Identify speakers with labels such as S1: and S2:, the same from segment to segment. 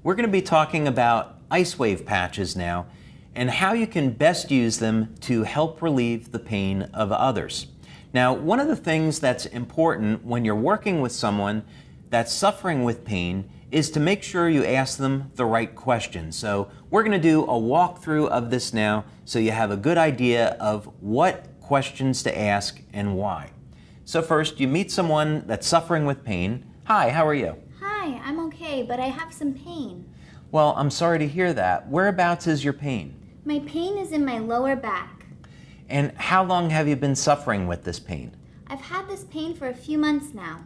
S1: We're going to be talking about icewave patches now and how you can best use them to help relieve the pain of others. Now, one of the things that's important when you're working with someone that's suffering with pain is to make sure you ask them the right questions. So we're going to do a walkthrough of this now so you have a good idea of what questions to ask and why. So first, you meet someone that's suffering with pain. Hi, how are you?
S2: Hi, I'm okay, but I have some pain.
S1: Well, I'm sorry to hear that. Whereabouts is your pain?
S2: My pain is in my lower back.
S1: And how long have you been suffering with this pain?
S2: I've had this pain for a few months now.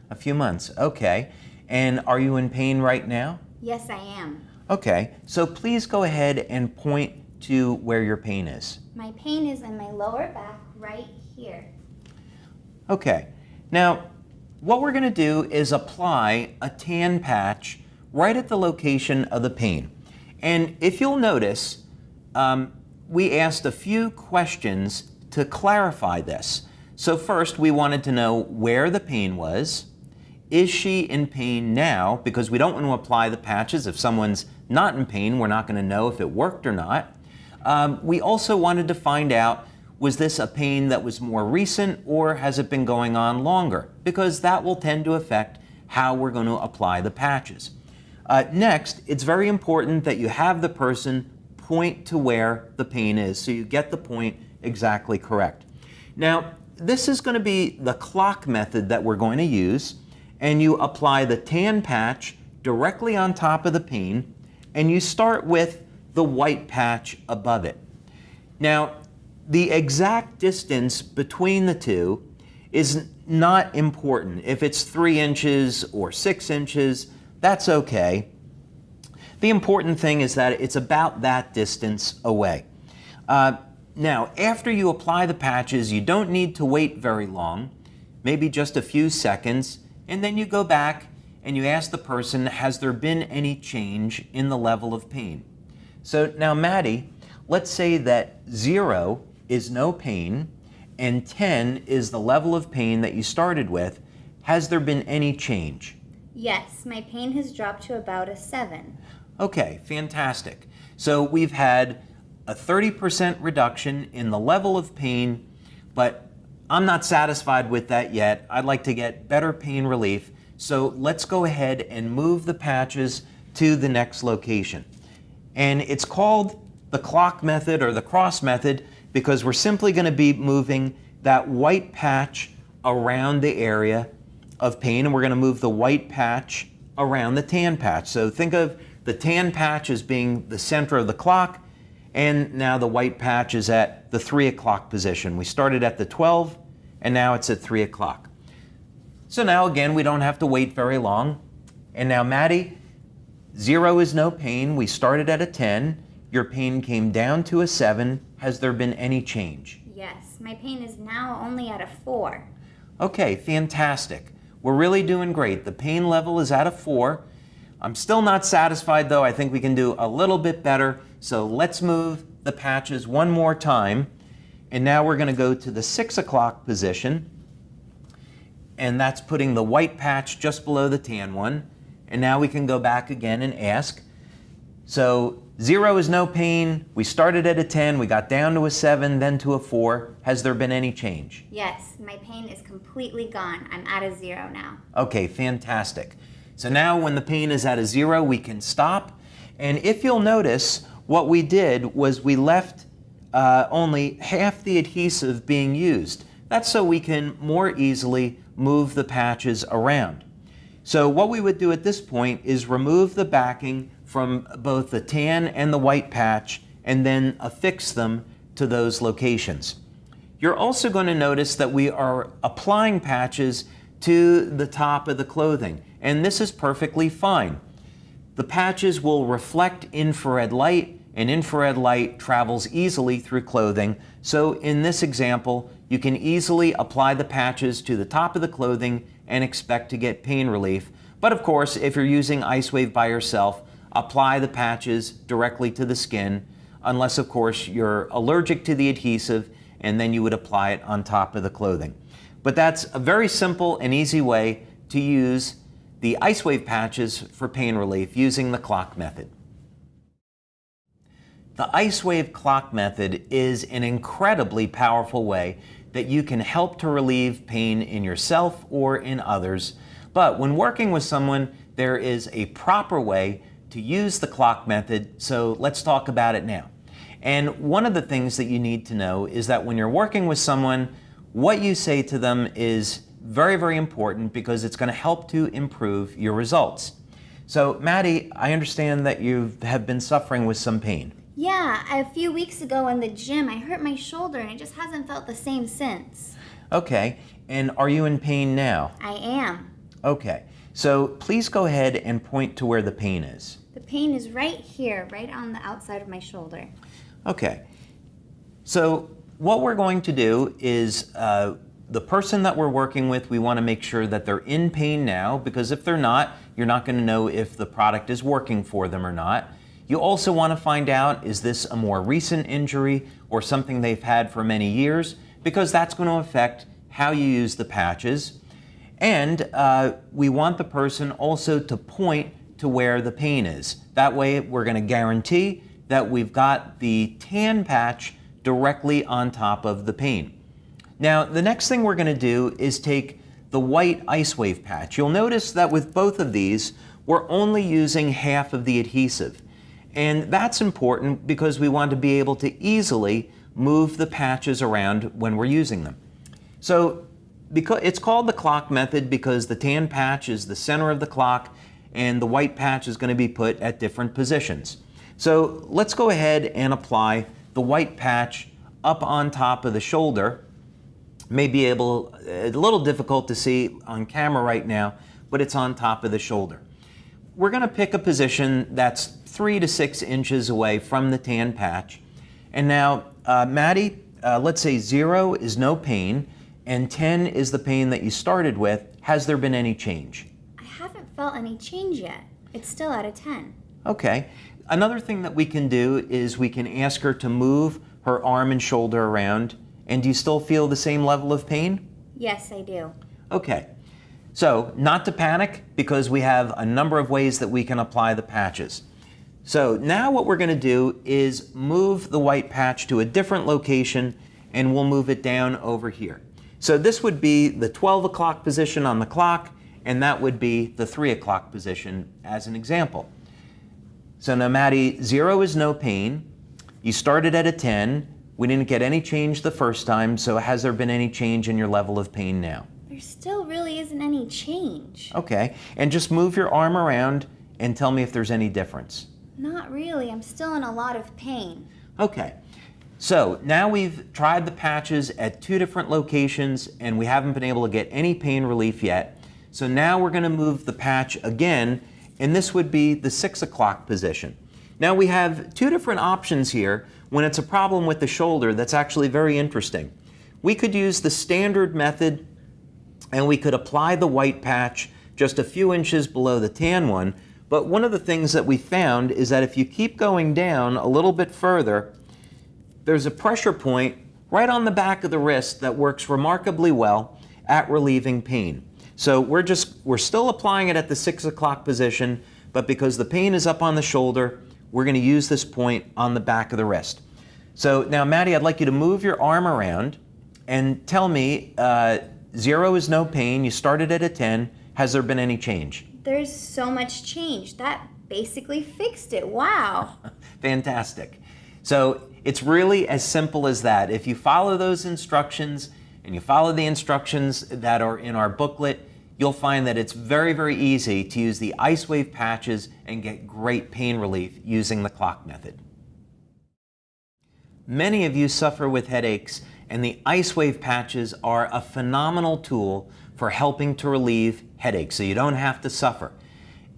S1: A few months, okay. And are you in pain right now?
S2: Yes, I am.
S1: Okay, so please go ahead and point to where your pain is.
S2: My pain is in my lower back right here.
S1: Okay, now what we're going to do is apply a tan patch right at the location of the pain. And if you'll notice, we asked a few questions to clarify this. So first, we wanted to know where the pain was. Is she in pain now? Because we don't want to apply the patches. If someone's not in pain, we're not going to know if it worked or not. We also wanted to find out, was this a pain that was more recent or has it been going on longer? Because that will tend to affect how we're going to apply the patches. Next, it's very important that you have the person point to where the pain is so you get the point exactly correct. Now, this is going to be the clock method that we're going to use, and you apply the tan patch directly on top of the pain, and you start with the white patch above it. Now, the exact distance between the two is not important. If it's 3 inches or 6 inches, that's okay. The important thing is that it's about that distance away. Now, after you apply the patches, you don't need to wait very long, maybe just a few seconds, and then you go back and you ask the person, has there been any change in the level of pain? So now, Maddie, let's say that 0 is no pain and 10 is the level of pain that you started with. Has there been any change?
S2: Yes, my pain has dropped to about a 7.
S1: Okay, fantastic. So we've had a 30% reduction in the level of pain, but I'm not satisfied with that yet. I'd like to get better pain relief. So let's go ahead and move the patches to the next location. And it's called the clock method or the cross method because we're simply going to be moving that white patch around the area of pain, and we're going to move the white patch around the tan patch. So think of the tan patch as being the center of the clock, and now the white patch is at the 3 o'clock position. We started at the 12, and now it's at 3 o'clock. So now again, we don't have to wait very long. And now, Maddie, 0 is no pain. We started at a 10. Your pain came down to a 7. Has there been any change?
S2: Yes, my pain is now only at a 4.
S1: Okay, fantastic. We're really doing great. The pain level is at a 4. I'm still not satisfied though. I think we can do a little bit better. So let's move the patches one more time. And now we're going to go to the 6 o'clock position. And that's putting the white patch just below the tan one. And now we can go back again and ask. So 0 is no pain. We started at a 10. We got down to a 7, then to a 4. Has there been any change?
S2: Yes, my pain is completely gone. I'm at a 0 now.
S1: Okay, fantastic. So now when the pain is at a 0, we can stop. And if you'll notice, what we did was we left only half the adhesive being used. That's so we can more easily move the patches around. So what we would do at this point is remove the backing from both the tan and the white patch and then affix them to those locations. You're also going to notice that we are applying patches to the top of the clothing, and this is perfectly fine. The patches will reflect infrared light, and infrared light travels easily through clothing. So in this example, you can easily apply the patches to the top of the clothing and expect to get pain relief. But of course, if you're using icewave by yourself, apply the patches directly to the skin, unless of course you're allergic to the adhesive, and then you would apply it on top of the clothing. But that's a very simple and easy way to use the icewave patches for pain relief using the clock method. The icewave clock method is an incredibly powerful way that you can help to relieve pain in yourself or in others. But when working with someone, there is a proper way to use the clock method, so let's talk about it now. And one of the things that you need to know is that when you're working with someone, what you say to them is very, very important because it's going to help to improve your results. So, Maddie, I understand that you have been suffering with some pain.
S2: Yeah, a few weeks ago in the gym, I hurt my shoulder and it just hasn't felt the same since.
S1: Okay, and are you in pain now?
S2: I am.
S1: Okay, so please go ahead and point to where the pain is.
S2: The pain is right here, right on the outside of my shoulder.
S1: Okay, so what we're going to do is the person that we're working with, we want to make sure that they're in pain now, because if they're not, you're not going to know if the product is working for them or not. You also want to find out, is this a more recent injury or something they've had for many years? Because that's going to affect how you use the patches. And we want the person also to point to where the pain is. That way we're going to guarantee that we've got the tan patch directly on top of the pain. Now, the next thing we're going to do is take the white icewave patch. You'll notice that with both of these, we're only using half of the adhesive. And that's important because we want to be able to easily move the patches around when we're using them. So because it's called the clock method because the tan patch is the center of the clock and the white patch is going to be put at different positions. So let's go ahead and apply the white patch up on top of the shoulder. May be a little difficult to see on camera right now, but it's on top of the shoulder. We're going to pick a position that's 3 to 6 inches away from the tan patch. And now, Maddie, let's say 0 is no pain and 10 is the pain that you started with. Has there been any change?
S2: I haven't felt any change yet. It's still at a 10.
S1: Okay. Another thing that we can do is we can ask her to move her arm and shoulder around. And do you still feel the same level of pain?
S2: Yes, I do.
S1: Okay. So, not to panic because we have a number of ways that we can apply the patches. So now what we're going to do is move the white patch to a different location and we'll move it down over here. So this would be the 12 o'clock position on the clock and that would be the 3 o'clock position as an example. So now Maddie, 0 is no pain. You started at a 10. We didn't get any change the first time, so has there been any change in your level of pain now?
S2: There still really isn't any change.
S1: Okay, and just move your arm around and tell me if there's any difference.
S2: Not really. I'm still in a lot of pain.
S1: Okay, so now we've tried the patches at 2 different locations and we haven't been able to get any pain relief yet. So now we're going to move the patch again, and this would be the 6 o'clock position. Now we have 2 different options here when it's a problem with the shoulder that's actually very interesting. We could use the standard method and we could apply the white patch just a few inches below the tan one. But one of the things that we found is that if you keep going down a little bit further, there's a pressure point right on the back of the wrist that works remarkably well at relieving pain. So we're still applying it at the 6 o'clock position, but because the pain is up on the shoulder, we're going to use this point on the back of the wrist. So now, Maddie, I'd like you to move your arm around and tell me, 0 is no pain, you started at a 10, has there been any change?
S2: There's so much change. That basically fixed it. Wow.
S1: Fantastic. So it's really as simple as that. If you follow those instructions and you follow the instructions that are in our booklet, you'll find that it's very, very easy to use the icewave patches and get great pain relief using the clock method. Many of you suffer with headaches, and the icewave patches are a phenomenal tool for helping to relieve headaches, so you don't have to suffer.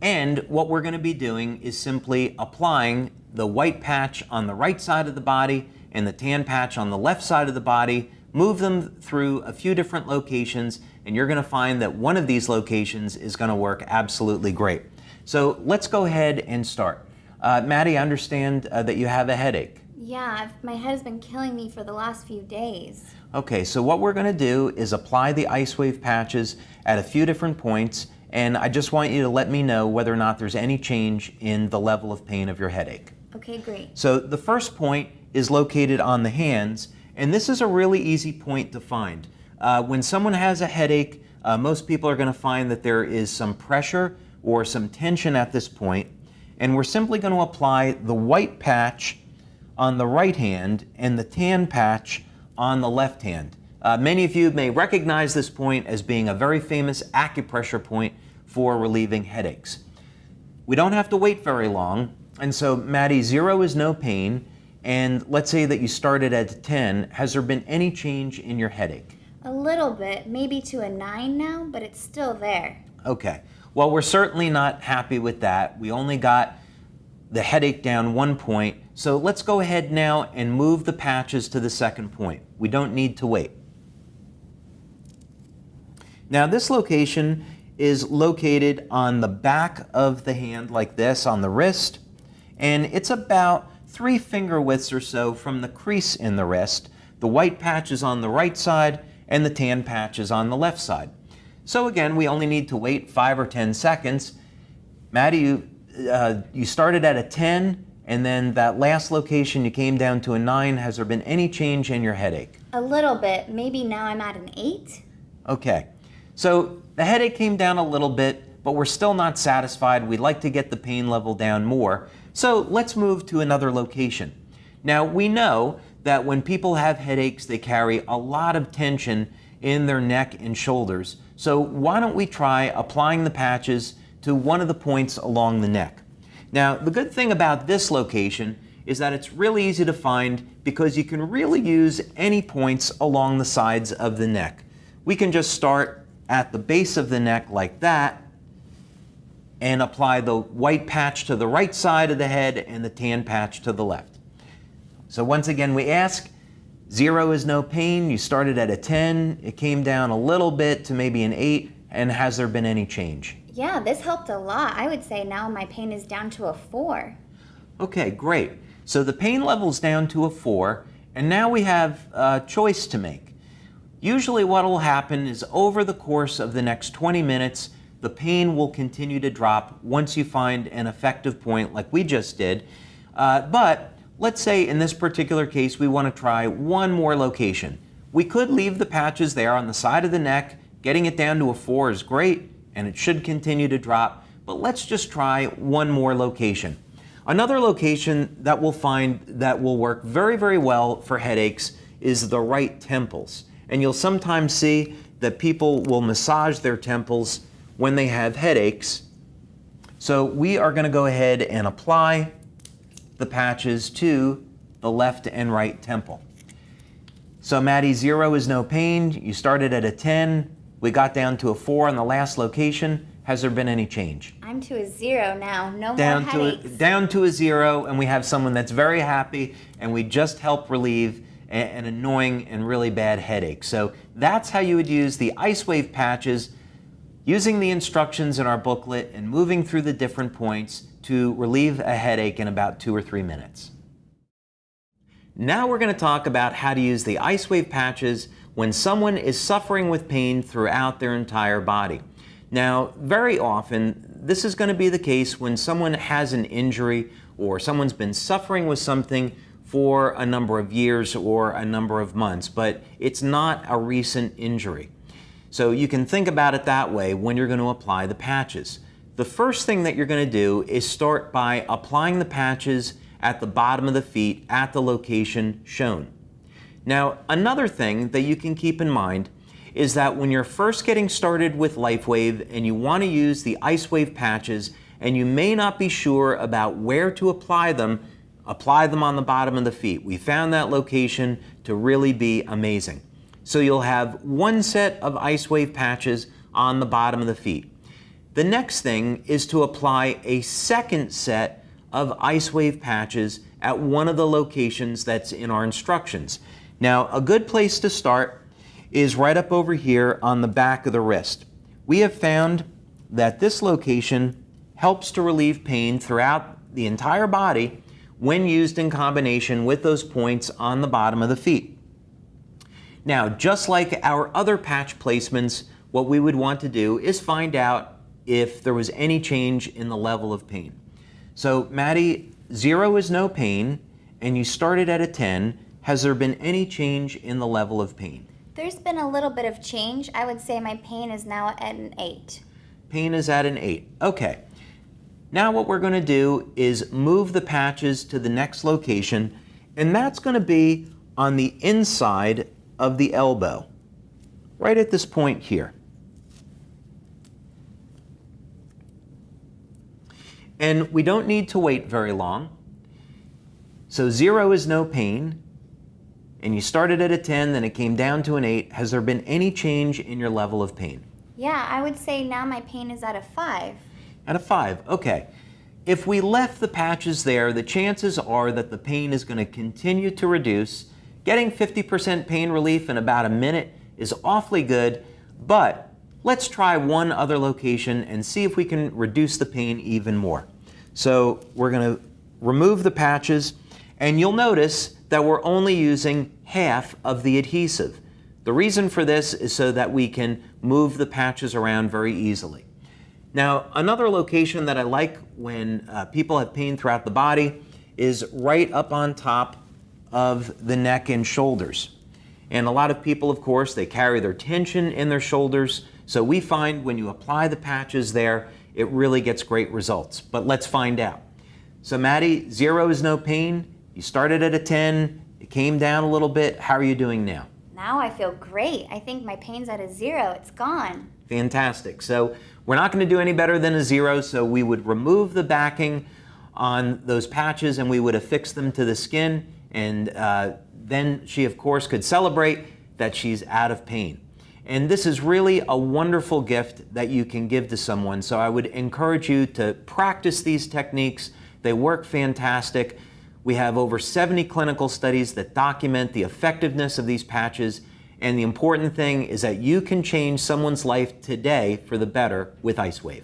S1: And what we're going to be doing is simply applying the white patch on the right side of the body and the tan patch on the left side of the body, move them through a few different locations, and you're going to find that one of these locations is going to work absolutely great. So let's go ahead and start. Maddie, I understand that you have a headache.
S2: Yeah, my head has been killing me for the last few days.
S1: Okay, so what we're going to do is apply the icewave patches at a few different points, and I just want you to let me know whether or not there's any change in the level of pain of your headache.
S2: Okay, great.
S1: So the first point is located on the hands, and this is a really easy point to find. When someone has a headache, most people are going to find that there is some pressure or some tension at this point, and we're simply going to apply the white patch on the right hand and the tan patch on the left hand. Many of you may recognize this point as being a very famous acupressure point for relieving headaches. We don't have to wait very long, and so Maddie, 0 is no pain, and let's say that you started at 10. Has there been any change in your headache?
S2: A little bit, maybe to a 9 now, but it's still there.
S1: Okay, well, we're certainly not happy with that. We only got the headache down 1 point, so let's go ahead now and move the patches to the second point. We don't need to wait. Now this location is located on the back of the hand like this, on the wrist, and it's about 3 finger widths or so from the crease in the wrist. The white patch is on the right side and the tan patch is on the left side. So again, we only need to wait 5 or 10 seconds. Maddie, you started at a 10, and then that last location you came down to a 9. Has there been any change in your headache?
S2: A little bit, maybe now I'm at an 8.
S1: Okay, so the headache came down a little bit, but we're still not satisfied. We'd like to get the pain level down more. So let's move to another location. Now we know that when people have headaches, they carry a lot of tension in their neck and shoulders. So why don't we try applying the patches to one of the points along the neck? Now, the good thing about this location is that it's really easy to find because you can really use any points along the sides of the neck. We can just start at the base of the neck like that and apply the white patch to the right side of the head and the tan patch to the left. So once again, we ask, 0 is no pain. You started at a 10. It came down a little bit to maybe an 8. And has there been any change?
S2: Yeah, this helped a lot. I would say now my pain is down to a 4.
S1: Okay, great. So the pain level's down to a 4, and now we have a choice to make. Usually what will happen is over the course of the next 20 minutes, the pain will continue to drop once you find an effective point like we just did. But let's say in this particular case, we want to try one more location. We could leave the patches there on the side of the neck. Getting it down to a 4 is great, and it should continue to drop, but let's just try one more location. Another location that we'll find that will work very, very well for headaches is the right temples. And you'll sometimes see that people will massage their temples when they have headaches. So we are going to go ahead and apply the patches to the left and right temple. So Maddie, 0 is no pain. You started at a 10. We got down to a 4 on the last location. Has there been any change?
S2: I'm to a 0 now. No
S1: Down
S2: more
S1: to
S2: headaches.
S1: down to a 0, and we have someone that's very happy, and we just helped relieve an annoying and really bad headache. So that's how you would use the icewave patches, using the instructions in our booklet and moving through the different points to relieve a headache in about 2 or 3 minutes. Now we're going to talk about how to use the icewave patches when someone is suffering with pain throughout their entire body. Now, very often, this is going to be the case when someone has an injury or someone's been suffering with something for a number of years or a number of months, but it's not a recent injury. So you can think about it that way when you're going to apply the patches. The first thing that you're going to do is start by applying the patches at the bottom of the feet at the location shown. Now, another thing that you can keep in mind is that when you're first getting started with Lifewave and you want to use the icewave patches and you may not be sure about where to apply them on the bottom of the feet. We found that location to really be amazing. So you'll have one set of icewave patches on the bottom of the feet. The next thing is to apply a second set of icewave patches at one of the locations that's in our instructions. Now, a good place to start is right up over here on the back of the wrist. We have found that this location helps to relieve pain throughout the entire body when used in combination with those points on the bottom of the feet. Now, just like our other patch placements, what we would want to do is find out if there was any change in the level of pain. So Maddie, 0 is no pain, and you started at a 10. Has there been any change in the level of pain?
S2: There's been a little bit of change. I would say my pain is now at an 8.
S1: Pain is at an 8. Okay. Now what we're going to do is move the patches to the next location, and that's going to be on the inside of the elbow, right at this point here. And we don't need to wait very long. So 0 is no pain, and you started at a 10, then it came down to an 8. Has there been any change in your level of pain?
S2: Yeah, I would say now my pain is at a 5.
S1: At a 5, okay. If we left the patches there, the chances are that the pain is going to continue to reduce. Getting 50% pain relief in about a minute is awfully good, but let's try one other location and see if we can reduce the pain even more. So we're going to remove the patches, and you'll notice that we're only using half of the adhesive. The reason for this is so that we can move the patches around very easily. Now, another location that I like when people have pain throughout the body is right up on top of the neck and shoulders. And a lot of people, of course, they carry their tension in their shoulders. So we find when you apply the patches there, it really gets great results. But let's find out. So Maddie, 0 is no pain. You started at a 10. It came down a little bit. How are you doing now?
S2: Now I feel great. I think my pain's at a 0. It's gone.
S1: Fantastic. So we're not going to do any better than a 0. So we would remove the backing on those patches and we would affix them to the skin. And then she, of course, could celebrate that she's out of pain. And this is really a wonderful gift that you can give to someone. So I would encourage you to practice these techniques. They work fantastic. We have over 70 clinical studies that document the effectiveness of these patches. And the important thing is that you can change someone's life today for the better with icewave.